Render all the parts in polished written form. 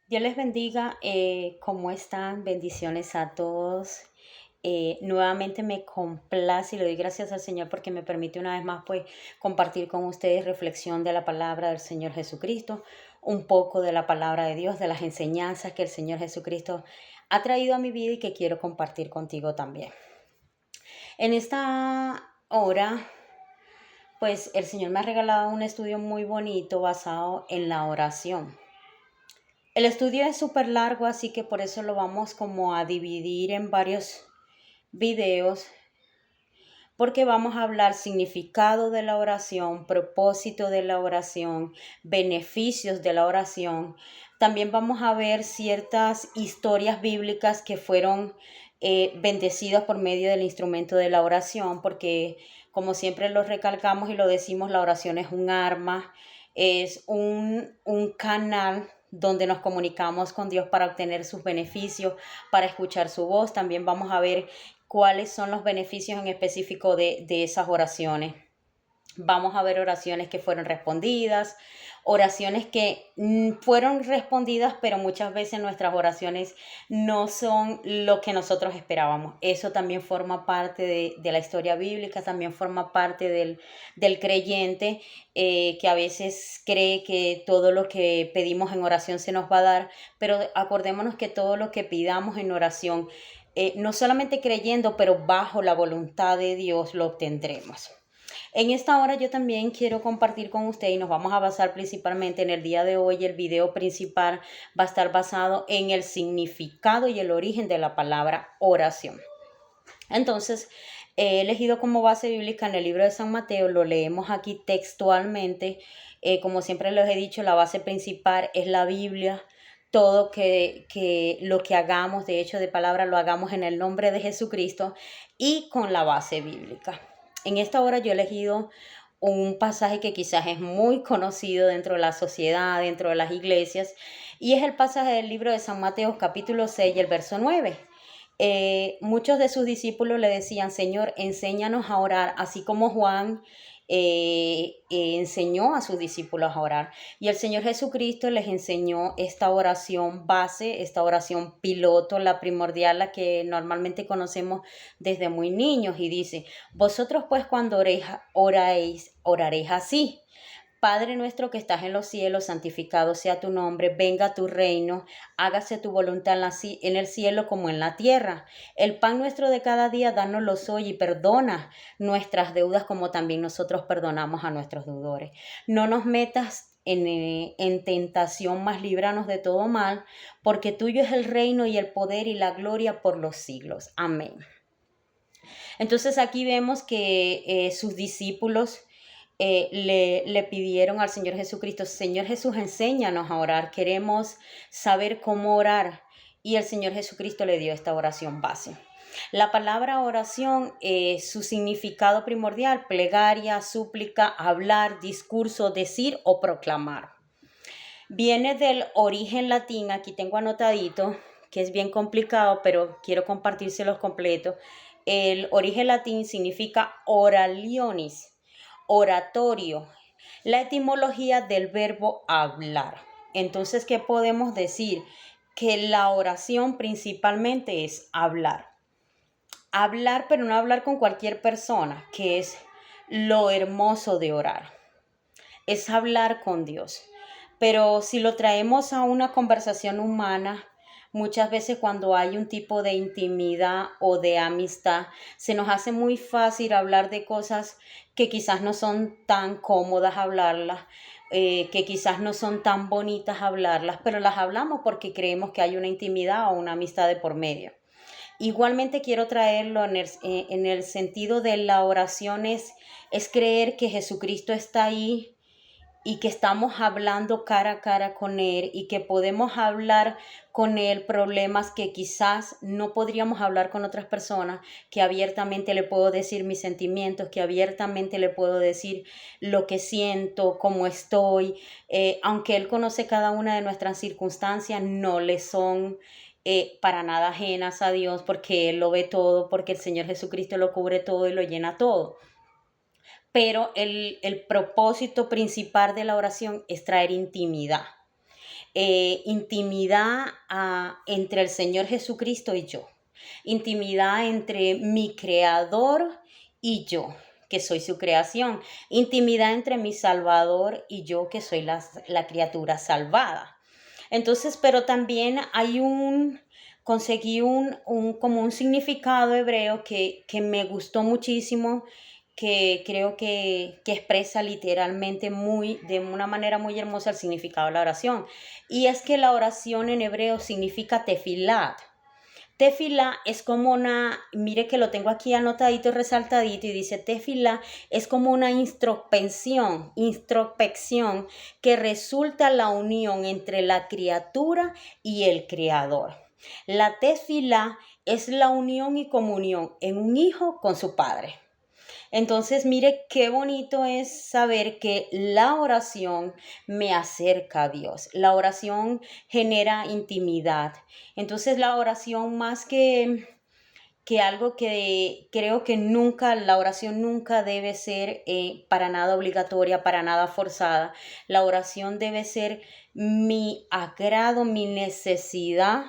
Dios les bendiga. ¿Cómo están? Bendiciones a todos. Nuevamente me complace y le doy gracias al Señor porque me permite una vez más pues compartir con ustedes reflexión de la palabra del Señor Jesucristo, un poco de la palabra de Dios, de las enseñanzas que el Señor Jesucristo ha traído a mi vida y que quiero compartir contigo también. En esta hora, pues el Señor me ha regalado un estudio muy bonito basado en la oración. El estudio es súper largo, así que por eso lo vamos como a dividir en varios videos, porque vamos a hablar significado de la oración, propósito de la oración, beneficios de la oración. También vamos a ver ciertas historias bíblicas que fueron bendecidas por medio del instrumento de la oración, porque como siempre lo recalcamos y lo decimos, la oración es un arma, es un canal donde nos comunicamos con Dios para obtener sus beneficios, para escuchar su voz. También vamos a ver cuáles son los beneficios en específico de esas oraciones. Vamos a ver oraciones que fueron respondidas, oraciones que fueron respondidas, pero muchas veces nuestras oraciones no son lo que nosotros esperábamos. Eso también forma parte de la historia bíblica, también forma parte del creyente que a veces cree que todo lo que pedimos en oración se nos va a dar, pero acordémonos que todo lo que pidamos en oración, no solamente creyendo, pero bajo la voluntad de Dios lo obtendremos. En esta hora yo también quiero compartir con usted y nos vamos a basar principalmente en el día de hoy. El video principal va a estar basado en el significado y el origen de la palabra oración. Entonces, he elegido como base bíblica en el libro de San Mateo, lo leemos aquí textualmente. Como siempre les he dicho, la base principal es la Biblia. Todo que lo que hagamos, de hecho de palabra, lo hagamos en el nombre de Jesucristo y con la base bíblica. En esta hora yo he elegido un pasaje que quizás es muy conocido dentro de la sociedad, dentro de las iglesias, y es el pasaje del libro de San Mateo capítulo 6 y el verso 9. Muchos de sus discípulos le decían: Señor, enséñanos a orar, así como Juan enseñó a sus discípulos a orar. Y el Señor Jesucristo les enseñó esta oración base, esta oración piloto, la primordial, la que normalmente conocemos desde muy niños. Y dice: vosotros pues cuando oraréis así: Padre nuestro que estás en los cielos, santificado sea tu nombre, venga tu reino, hágase tu voluntad en el cielo como en la tierra. El pan nuestro de cada día, dánoslo hoy y perdona nuestras deudas como también nosotros perdonamos a nuestros deudores. No nos metas en tentación, mas líbranos de todo mal, porque tuyo es el reino y el poder y la gloria por los siglos. Amén. Entonces aquí vemos que sus discípulos le pidieron al Señor Jesucristo: Señor Jesús, enséñanos a orar, queremos saber cómo orar. Y el Señor Jesucristo le dio esta oración base. La palabra oración, su significado primordial: plegaria, súplica, hablar, discurso, decir o proclamar. Viene del origen latín, aquí tengo anotadito, que es bien complicado, pero quiero compartírselos completo. El origen latín significa oralionis, oratorio, la etimología del verbo hablar. Entonces, ¿qué podemos decir? Que la oración principalmente es hablar. Hablar, pero no hablar con cualquier persona, que es lo hermoso de orar. Es hablar con Dios. Pero si lo traemos a una conversación humana, muchas veces cuando hay un tipo de intimidad o de amistad, se nos hace muy fácil hablar de cosas que quizás no son tan cómodas hablarlas, que quizás no son tan bonitas hablarlas, pero las hablamos porque creemos que hay una intimidad o una amistad de por medio. Igualmente quiero traerlo en el sentido de la oración, es creer que Jesucristo está ahí y que estamos hablando cara a cara con Él y que podemos hablar con Él problemas que quizás no podríamos hablar con otras personas, que abiertamente le puedo decir mis sentimientos, que abiertamente le puedo decir lo que siento, cómo estoy, aunque Él conoce cada una de nuestras circunstancias, no le son para nada ajenas a Dios, porque Él lo ve todo, porque el Señor Jesucristo lo cubre todo y lo llena todo. Pero el propósito principal de la oración es traer intimidad. intimidad entre el Señor Jesucristo y yo, intimidad entre mi Creador y yo, que soy su creación, intimidad entre mi Salvador y yo, que soy la criatura salvada. Entonces, pero también conseguí como un significado hebreo que me gustó muchísimo, que creo que expresa literalmente de una manera muy hermosa el significado de la oración. Y es que la oración en hebreo significa tefilat. Tefilá es como mire que lo tengo aquí anotadito y resaltadito y dice tefilá es como una introspección que resulta la unión entre la criatura y el creador. La tefilá es la unión y comunión en un hijo con su padre. Entonces, mire qué bonito es saber que la oración me acerca a Dios. La oración genera intimidad. Entonces, la oración más que algo que creo que la oración nunca debe ser para nada obligatoria, para nada forzada. La oración debe ser mi agrado, mi necesidad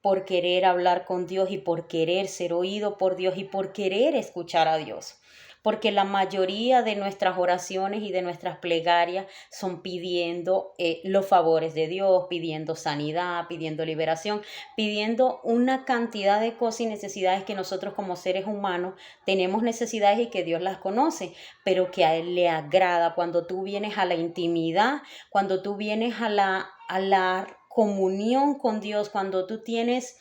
por querer hablar con Dios y por querer ser oído por Dios y por querer escuchar a Dios. Porque la mayoría de nuestras oraciones y de nuestras plegarias son pidiendo los favores de Dios, pidiendo sanidad, pidiendo liberación, pidiendo una cantidad de cosas y necesidades que nosotros como seres humanos tenemos necesidades y que Dios las conoce, pero que a Él le agrada cuando tú vienes a la intimidad, cuando tú vienes a la comunión con Dios, cuando tú tienes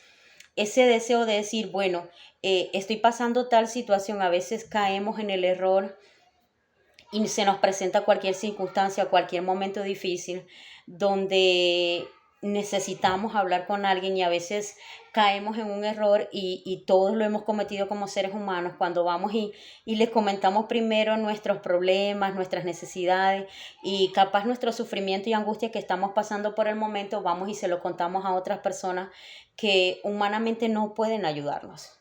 ese deseo de decir, bueno, estoy pasando tal situación, a veces caemos en el error y se nos presenta cualquier circunstancia, cualquier momento difícil donde necesitamos hablar con alguien y a veces caemos en un error y todos lo hemos cometido como seres humanos cuando vamos y les comentamos primero nuestros problemas, nuestras necesidades y capaz nuestro sufrimiento y angustia que estamos pasando por el momento, vamos y se lo contamos a otras personas que humanamente no pueden ayudarnos.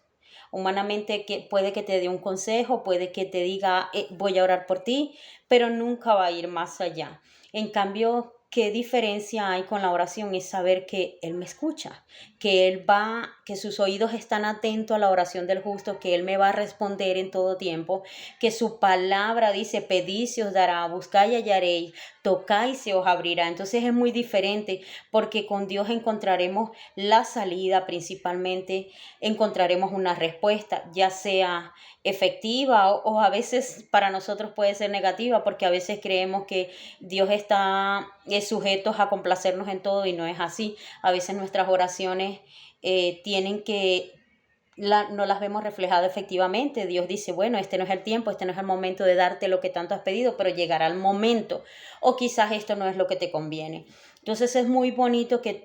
Humanamente puede que te dé un consejo, puede que te diga voy a orar por ti, pero nunca va a ir más allá. En cambio, qué diferencia hay con la oración es saber que Él me escucha, que sus oídos están atentos a la oración del justo, que Él me va a responder en todo tiempo, que su palabra dice, pedid se os dará, buscad y hallaréis, tocad y se os abrirá. Entonces es muy diferente porque con Dios encontraremos la salida principalmente, encontraremos una respuesta, ya sea efectiva o a veces para nosotros puede ser negativa porque a veces creemos que Dios está sujeto a complacernos en todo y no es así. A veces nuestras oraciones no las vemos reflejadas efectivamente. Dios dice, bueno, este no es el tiempo, este no es el momento de darte lo que tanto has pedido, pero llegará el momento. O quizás esto no es lo que te conviene. Entonces es muy bonito que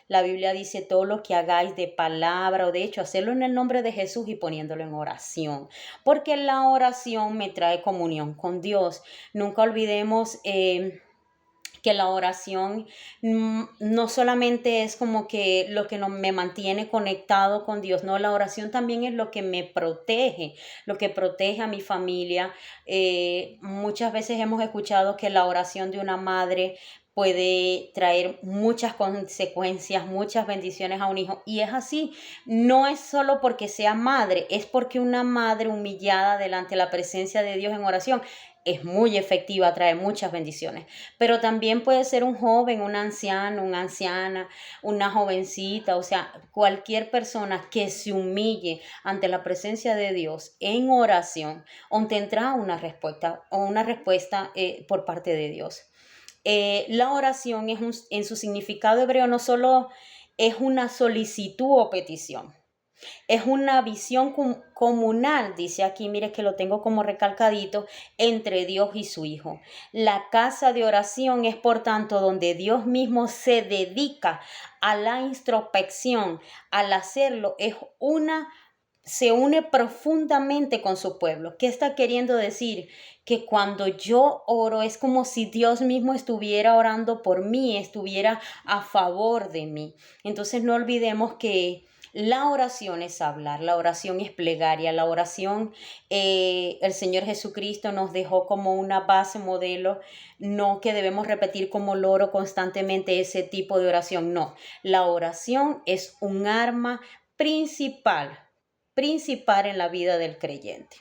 la Biblia dice todo lo que hagáis de palabra o de hecho, hacerlo en el nombre de Jesús y poniéndolo en oración. Porque la oración me trae comunión con Dios. Nunca olvidemos que la oración no solamente es como que lo que me mantiene conectado con Dios, no, la oración también es lo que me protege, lo que protege a mi familia. Muchas veces hemos escuchado que la oración de una madre puede traer muchas consecuencias, muchas bendiciones a un hijo. Y es así, no es solo porque sea madre, es porque una madre humillada delante de la presencia de Dios en oración es muy efectiva, trae muchas bendiciones. Pero también puede ser un joven, un anciano, una anciana, una jovencita, o sea, cualquier persona que se humille ante la presencia de Dios en oración, obtendrá una respuesta por parte de Dios. La oración en su significado hebreo no solo es una solicitud o petición, es una visión comunal, dice aquí, mire que lo tengo como recalcadito, entre Dios y su Hijo. La casa de oración es, por tanto, donde Dios mismo se dedica a la introspección. Al hacerlo, se une profundamente con su pueblo. ¿Qué está queriendo decir? Que cuando yo oro es como si Dios mismo estuviera orando por mí, estuviera a favor de mí. Entonces no olvidemos que La oración es hablar, la oración es plegaria, la oración, el Señor Jesucristo nos dejó como una base modelo, no que debemos repetir como loro constantemente ese tipo de oración, no. La oración es un arma principal, principal en la vida del creyente.